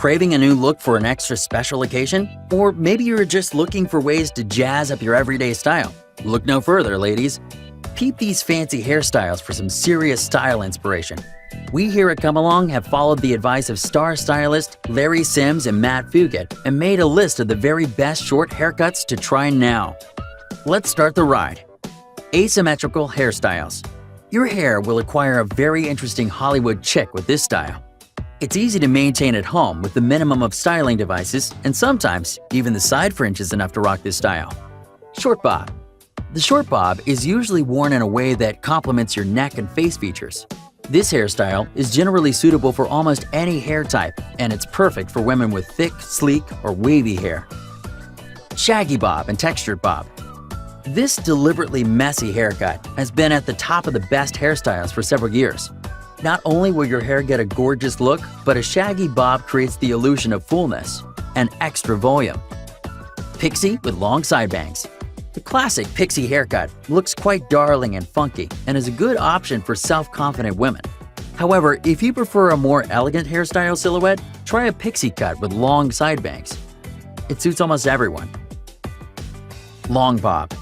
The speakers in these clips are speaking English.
Craving a new look for an extra special occasion? Or maybe you're just looking for ways to jazz up your everyday style? Look no further, ladies. Peep these fancy hairstyles for some serious style inspiration. We here at Come Along have followed the advice of star stylist Larry Sims and Matt Fugit and made a list of the very best short haircuts to try now. Let's start the ride. Asymmetrical hairstyles. Your hair will acquire a very interesting Hollywood chick with this style. It's easy to maintain at home with the minimum of styling devices, and sometimes even the side fringe is enough to rock this style. Short bob. The short bob is usually worn in a way that complements your neck and face features. This hairstyle is generally suitable for almost any hair type, and it's perfect for women with thick, sleek, or wavy hair. Shaggy bob and textured bob. This deliberately messy haircut has been at the top of the best hairstyles for several years. Not only will your hair get a gorgeous look, but a shaggy bob creates the illusion of fullness and extra volume. Pixie with long side bangs. The classic pixie haircut looks quite darling and funky and is a good option for self-confident women. However, if you prefer a more elegant hairstyle silhouette, try a pixie cut with long side bangs. It suits almost everyone. Long bob.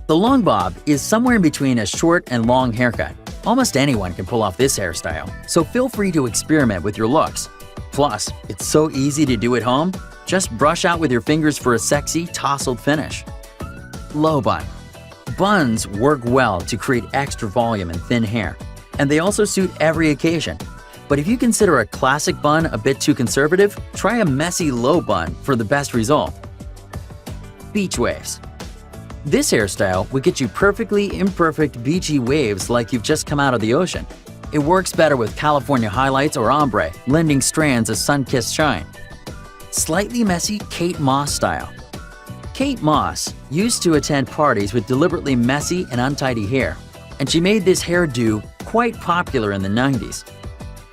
The long bob is somewhere in between a short and long haircut. Almost anyone can pull off this hairstyle, so feel free to experiment with your looks. Plus, it's so easy to do at home, just brush out with your fingers for a sexy, tousled finish. Low bun. Buns work well to create extra volume in thin hair, and they also suit every occasion. But if you consider a classic bun a bit too conservative, try a messy low bun for the best result. Beach waves. This hairstyle will get you perfectly imperfect beachy waves like you've just come out of the ocean. It works better with California highlights or ombre, lending strands a sun-kissed shine. Slightly messy Kate Moss style. Kate Moss used to attend parties with deliberately messy and untidy hair, and she made this hairdo quite popular in the 90s.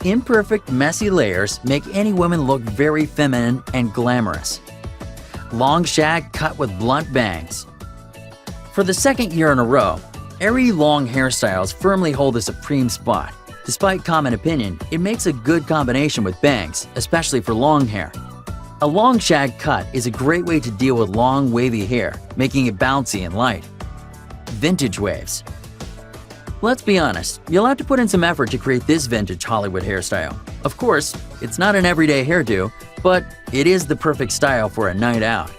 Imperfect, messy layers make any woman look very feminine and glamorous. Long shag cut with blunt bangs. For the second year in a row, airy long hairstyles firmly hold a supreme spot. Despite common opinion, it makes a good combination with bangs, especially for long hair. A long shag cut is a great way to deal with long, wavy hair, making it bouncy and light. Vintage waves. Let's be honest, you'll have to put in some effort to create this vintage Hollywood hairstyle. Of course, it's not an everyday hairdo, but it is the perfect style for a night out.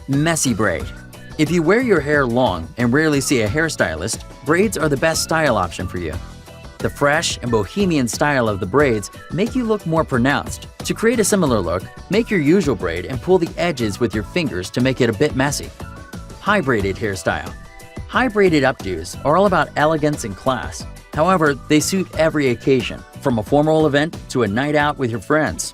Messy braid. If you wear your hair long and rarely see a hairstylist, braids are the best style option for you. The fresh and bohemian style of the braids make you look more pronounced. To create a similar look, make your usual braid and pull the edges with your fingers to make it a bit messy. High braided hairstyle. High braided updos are all about elegance and class. However, they suit every occasion, from a formal event to a night out with your friends.